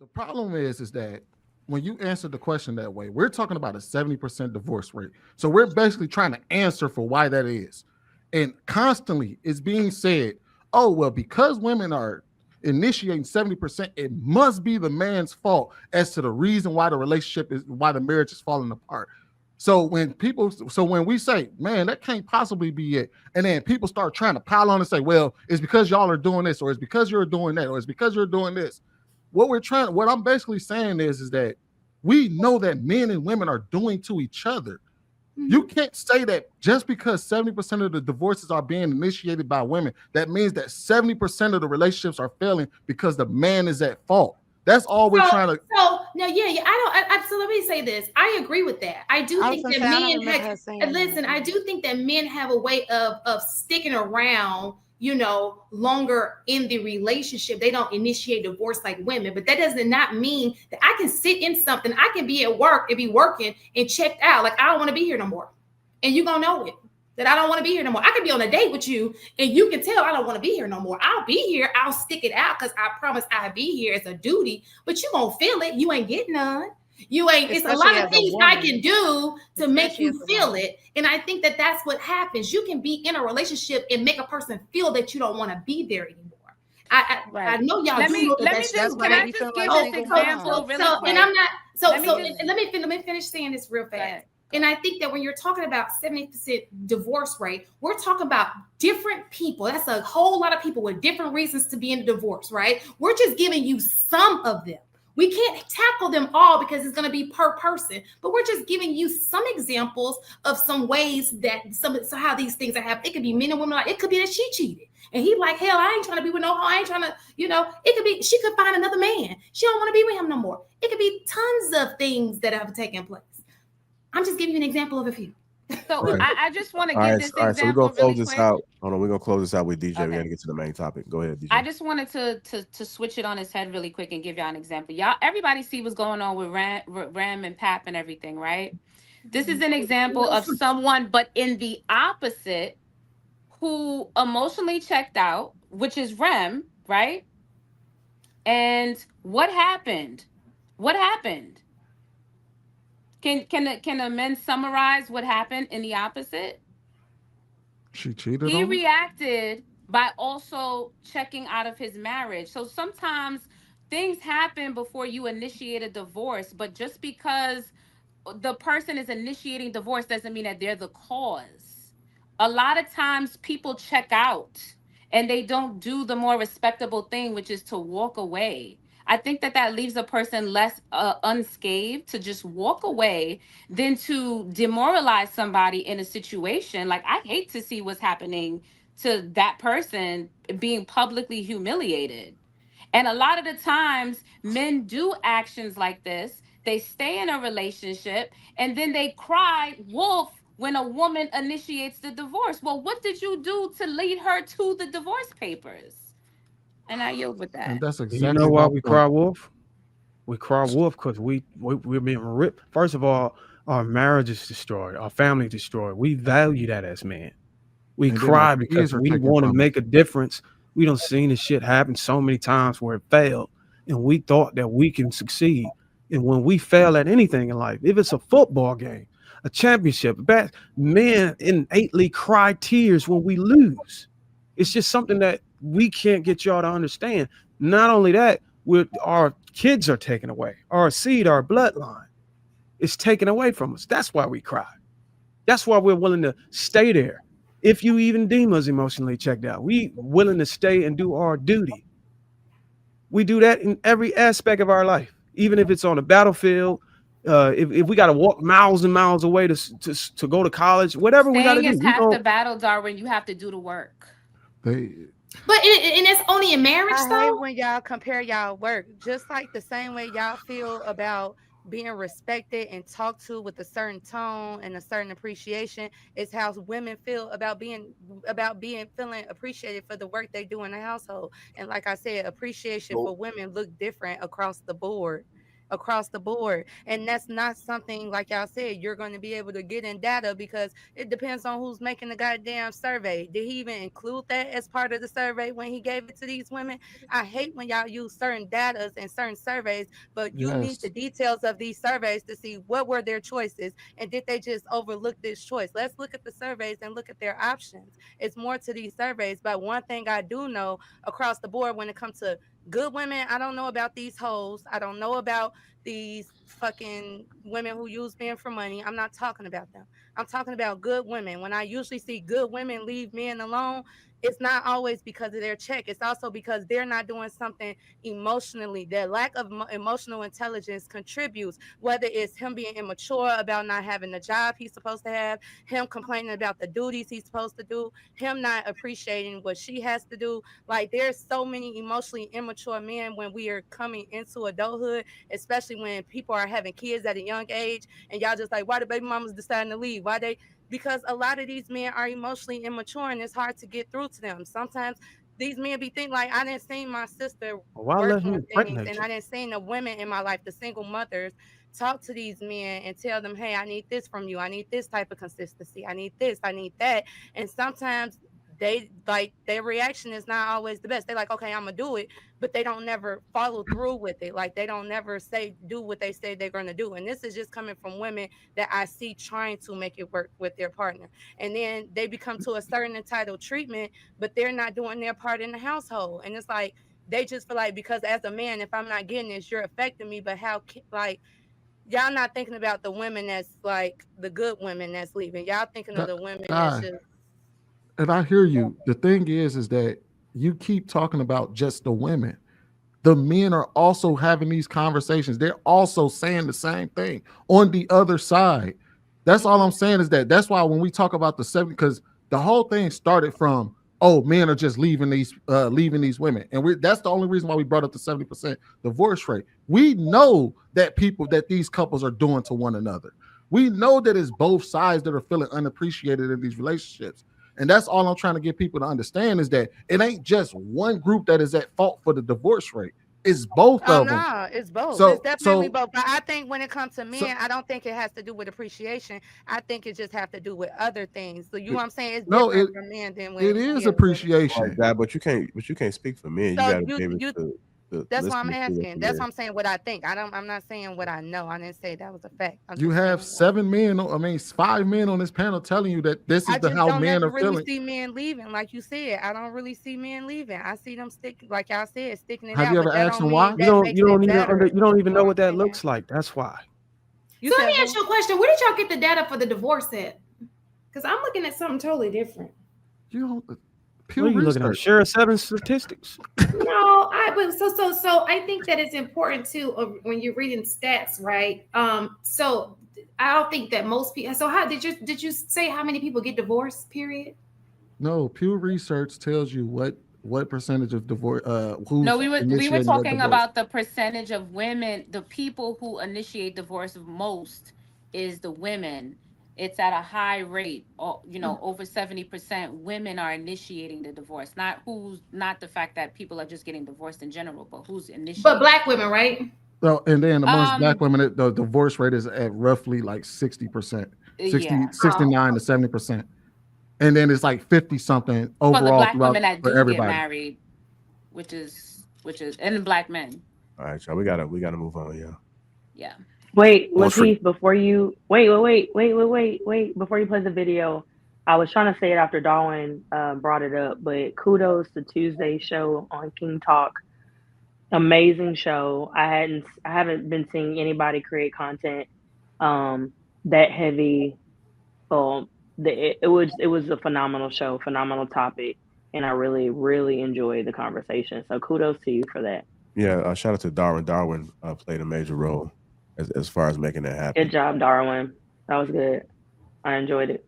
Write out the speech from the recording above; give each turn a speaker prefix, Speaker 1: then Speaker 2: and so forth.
Speaker 1: The problem is that when you answer the question that way, we're talking about a 70% divorce rate. So we're basically trying to answer for why that is. And constantly it's being said, oh, well, because women are initiating 70%, it must be the man's fault as to the reason why the relationship is why the marriage is falling apart. So when we say, man, that can't possibly be it, and then people start trying to pile on and say, well, it's because y'all are doing this, or it's because you're doing that, or it's because you're doing this. What I'm basically saying is that we know that men and women are doing to each other. You can't say that just because 70% of the divorces are being initiated by women, that means that 70% of the relationships are failing because the man is at fault. That's all we're trying to.
Speaker 2: So no, yeah. So let me say this. I agree with that. I do
Speaker 3: I was
Speaker 2: think
Speaker 3: gonna
Speaker 2: that
Speaker 3: say I don't
Speaker 2: men
Speaker 3: remember
Speaker 2: have.
Speaker 3: her saying
Speaker 2: Listen, I
Speaker 3: that.
Speaker 2: do think that men have a way of sticking around, longer in the relationship. They don't initiate divorce like women, but that does not mean that I can sit in something. I can be at work and be working and checked out. Like, I don't want to be here no more. And you gonna know it. That I don't want to be here no more. I could be on a date with you and you can tell I don't want to be here no more. I'll be here. I'll stick it out because I promise I'll be here as a duty, but you gonna feel it. You ain't getting none. You ain't, it's a
Speaker 3: Especially
Speaker 2: lot of
Speaker 3: as a
Speaker 2: things I
Speaker 3: woman.
Speaker 2: can do to make
Speaker 3: Especially as
Speaker 2: you
Speaker 3: a
Speaker 2: feel
Speaker 3: woman.
Speaker 2: it. And I think that that's what happens. You can be in a relationship and make a person feel that you don't want to be there anymore. I
Speaker 4: Right.
Speaker 2: know y'all
Speaker 4: Let
Speaker 2: do
Speaker 4: me
Speaker 2: know that
Speaker 4: let me
Speaker 2: that's
Speaker 3: That's
Speaker 4: just
Speaker 2: true.
Speaker 3: why
Speaker 4: can
Speaker 3: they
Speaker 4: I
Speaker 3: be
Speaker 4: just
Speaker 3: feeling
Speaker 4: give
Speaker 3: like
Speaker 4: this
Speaker 3: single
Speaker 4: example
Speaker 3: moms.
Speaker 4: really
Speaker 2: And
Speaker 4: quick?
Speaker 2: I'm not
Speaker 4: Let me
Speaker 2: so
Speaker 4: just
Speaker 2: and let me finish saying this real
Speaker 4: go
Speaker 2: fast.
Speaker 4: ahead.
Speaker 2: And I think that when you're talking about 70% divorce rate, we're talking about different people. That's a whole lot of people with different reasons to be in a divorce, right? We're just giving you some of them. We can't tackle them all because it's going to be per person, but we're just giving you some examples of some ways that so how these things are happening. It could be men and women. Like, it could be that she cheated. And he like, hell, I ain't trying to be with no, I ain't trying to, it could be, she could find another man. She don't want to be with him no more. It could be tons of things that have taken place. I'm just giving you an example of a few.
Speaker 4: So
Speaker 5: Right.
Speaker 4: I just want to
Speaker 5: All
Speaker 4: give
Speaker 5: right.
Speaker 4: this
Speaker 5: All right. So we're gonna
Speaker 4: example really
Speaker 5: close this
Speaker 4: quick.
Speaker 5: out. Hold on. We're gonna close this out with DJ. We got
Speaker 4: Okay.
Speaker 5: to get to the main topic. Go ahead,
Speaker 4: I
Speaker 5: DJ.
Speaker 4: just wanted to switch it on its head really quick and give y'all an example. Y'all, everybody see what's going on with Ram and Pap and everything, right? This is an example of someone, but in the opposite, who emotionally checked out, which is Rem, right? And what happened? What happened? Can the men summarize what happened in the opposite?
Speaker 1: She cheated
Speaker 4: He
Speaker 1: on him.
Speaker 4: reacted by also checking out of his marriage. So sometimes things happen before you initiate a divorce, but just because the person is initiating divorce doesn't mean that they're the cause. A lot of times people check out and they don't do the more respectable thing, which is to walk away. I think that that leaves a person less unscathed to just walk away than to demoralize somebody in a situation. Like, I hate to see what's happening to that person being publicly humiliated. And a lot of the times, men do actions like this. They stay in a relationship and then they cry wolf when a woman initiates the divorce. Well, what did you do to lead her to the divorce papers? And I yield with
Speaker 1: And
Speaker 4: that.
Speaker 1: that's
Speaker 6: And you know
Speaker 1: exactly
Speaker 6: why
Speaker 1: my
Speaker 6: we
Speaker 1: point.
Speaker 6: cry wolf? We cry wolf because we're being ripped. First of all, our marriage is destroyed, our family destroyed. We value that as men. We
Speaker 1: And then our
Speaker 6: cry
Speaker 1: kids
Speaker 6: because
Speaker 1: are
Speaker 6: we
Speaker 1: taken
Speaker 6: want to
Speaker 1: from us.
Speaker 6: make a difference. We don't seen this shit happen so many times where it failed, and we thought that we can succeed. And when we fail at anything in life, if it's a football game, a championship, men innately cry tears when we lose. It's just something that we can't get y'all to understand. Not only that, our kids are taken away, our seed, our bloodline is taken away from us. That's why we cry. That's why we're willing to stay there. If you even deem us emotionally checked out, we willing to stay and do our duty. We do that in every aspect of our life, even if it's on the battlefield. If we got to walk miles and miles away to go to college, whatever we got to
Speaker 4: Staying
Speaker 6: do,
Speaker 4: is
Speaker 6: we
Speaker 4: half
Speaker 6: go.
Speaker 4: the battle, Darwin. You have to do the work.
Speaker 1: They
Speaker 2: But and it's only in marriage,
Speaker 3: I hate
Speaker 2: though.
Speaker 3: when y'all compare y'all work. Just like the same way y'all feel about being respected and talked to with a certain tone and a certain appreciation is how women feel about being feeling appreciated for the work they do in the household. And like I said, appreciation
Speaker 5: So
Speaker 3: for women look different across the board. across the board. And that's not something, like y'all said, you're going to be able to get in data, because it depends on who's making the goddamn survey. Did he even include that as part of the survey when he gave it to these women? I hate when y'all use certain data and certain surveys, but you need the
Speaker 1: Yes.
Speaker 3: details of these surveys to see what were their choices, and did they just overlook this choice. Let's look at the surveys and look at their options. It's more to these surveys. But one thing I do know across the board, when it comes to good women, I don't know about these hoes. I don't know about these fucking women who use men for money. I'm not talking about them. I'm talking about good women. When I usually see good women leave men alone, it's not always because of their check. It's also because they're not doing something emotionally. Their lack of emotional intelligence contributes, whether it's him being immature about not having the job he's supposed to have, him complaining about the duties he's supposed to do, him not appreciating what she has to do. Like, there's so many emotionally immature men when we are coming into adulthood, especially when people are having kids at a young age, and y'all just like, why the baby mamas deciding to leave? Why they? Because a lot of these men are emotionally immature, and it's hard to get through to them. Sometimes these men be thinking like, I didn't see my sister
Speaker 6: Why let
Speaker 3: working
Speaker 6: him
Speaker 3: on things,
Speaker 6: impregnate
Speaker 3: and
Speaker 6: you?
Speaker 3: I didn't see the women in my life, the single mothers, talk to these men and tell them, hey, I need this from you. I need this type of consistency. I need this. I need that. And sometimes they like, their reaction is not always the best. They're like, okay, I'm gonna do it, but they don't never follow through with it. Like, they don't never do what they say they're gonna do. And this is just coming from women that I see trying to make it work with their partner. And then they become to a certain entitled treatment, but they're not doing their part in the household. And it's like, they just feel like, because as a man, if I'm not getting this, you're affecting me. But how like, y'all not thinking about the women that's like the good women that's leaving. Y'all thinking of
Speaker 1: That,
Speaker 3: the women that's
Speaker 1: I,
Speaker 3: just
Speaker 1: and I hear you. The thing is that you keep talking about just the women. The men are also having these conversations. They're also saying the same thing on the other side. That's all I'm saying is that's why when we talk about the 70, because the whole thing started from, oh, men are just leaving these women. And that's the only reason why we brought up the 70% divorce rate. We know that these couples are doing to one another. We know that it's both sides that are feeling unappreciated in these relationships. And that's all I'm trying to get people to understand is that it ain't just one group that is at fault for the divorce rate. It's both
Speaker 3: oh
Speaker 1: of them.
Speaker 3: no, it's both. It's
Speaker 1: So,
Speaker 3: definitely
Speaker 1: so,
Speaker 3: both. But I think when it comes to
Speaker 1: so
Speaker 3: men, I don't think it has to do with appreciation. I think it just have to do with other things. So you know what I'm saying? It's
Speaker 1: no,
Speaker 3: different for men than
Speaker 1: it
Speaker 3: when,
Speaker 1: is
Speaker 3: yeah, women.
Speaker 5: Right,
Speaker 1: appreciation.
Speaker 5: that, but you can't speak for men. You
Speaker 3: So
Speaker 5: got to be able
Speaker 3: you
Speaker 5: to
Speaker 3: that's why
Speaker 5: listen
Speaker 3: I'm
Speaker 5: to see what
Speaker 3: asking.
Speaker 5: the
Speaker 3: That's why
Speaker 5: men.
Speaker 3: I'm saying what I think. I'm not saying what I know. I didn't say that was a fact. I'm
Speaker 1: You
Speaker 3: just saying
Speaker 1: have 7 men, I mean 5 men on this panel telling you that this is
Speaker 3: I just
Speaker 1: how
Speaker 3: don't
Speaker 1: men
Speaker 3: ever
Speaker 1: are
Speaker 3: really
Speaker 1: feeling.
Speaker 3: see men leaving. Like you said, I don't really see men leaving. I see them stick, like y'all said, sticking it
Speaker 1: Have
Speaker 3: out,
Speaker 1: you
Speaker 3: but
Speaker 1: ever
Speaker 3: that
Speaker 1: asked
Speaker 3: don't
Speaker 1: them why?
Speaker 3: mean that makes it better.
Speaker 6: You don't even
Speaker 3: You know
Speaker 6: know
Speaker 3: what
Speaker 6: what
Speaker 3: I'm
Speaker 6: that
Speaker 3: saying?
Speaker 6: looks like. That's why.
Speaker 3: You
Speaker 2: So let
Speaker 3: said
Speaker 2: me ask
Speaker 3: who?
Speaker 2: you a question. Where did y'all get the data for the divorce at? Because I'm looking at something totally different.
Speaker 1: You don't
Speaker 6: What
Speaker 1: Pew
Speaker 6: are you looking at?
Speaker 1: Research.
Speaker 6: Share 7 statistics.
Speaker 2: No, so I think that it's important too when you're reading stats, right? So I don't think that most people. So how did you say how many people get divorced? Period.
Speaker 1: No, Pew Research tells you what percentage of divorce
Speaker 4: No,
Speaker 1: who's
Speaker 4: we were
Speaker 1: initiating a
Speaker 4: talking
Speaker 1: divorce.
Speaker 4: about the percentage of women, the people who initiate divorce most is the women. It's at a high rate, over 70% women are initiating the divorce. Not the fact that people are just getting divorced in general, but who's
Speaker 2: But
Speaker 4: initiating.
Speaker 2: black women, right?
Speaker 1: So, and then amongst black
Speaker 4: Um,
Speaker 1: women, the divorce rate is at roughly like 60%, 60,
Speaker 4: yeah.
Speaker 1: 69 to 70%. And then it's like 50 something
Speaker 4: For the
Speaker 1: overall
Speaker 4: black
Speaker 1: throughout
Speaker 4: women that
Speaker 1: for
Speaker 4: do get
Speaker 1: everybody.
Speaker 4: married, which is and black men.
Speaker 5: All right, y'all. We gotta move on. Yeah.
Speaker 4: Yeah.
Speaker 7: Wait,
Speaker 5: Well, for
Speaker 7: Lapeef, before you wait, before you play the video, I was trying to say it after Darwin brought it up, but kudos to Tuesday's show on King Talk. Amazing show. I haven't been seeing anybody create content that heavy. It was a phenomenal show, phenomenal topic, and I really really enjoyed the conversation. So kudos to you for that.
Speaker 5: yeah, shout out to Darwin. Darwin played a major role as far as making that
Speaker 7: Good
Speaker 5: happen.
Speaker 7: job, Darwin. That was good. I enjoyed it.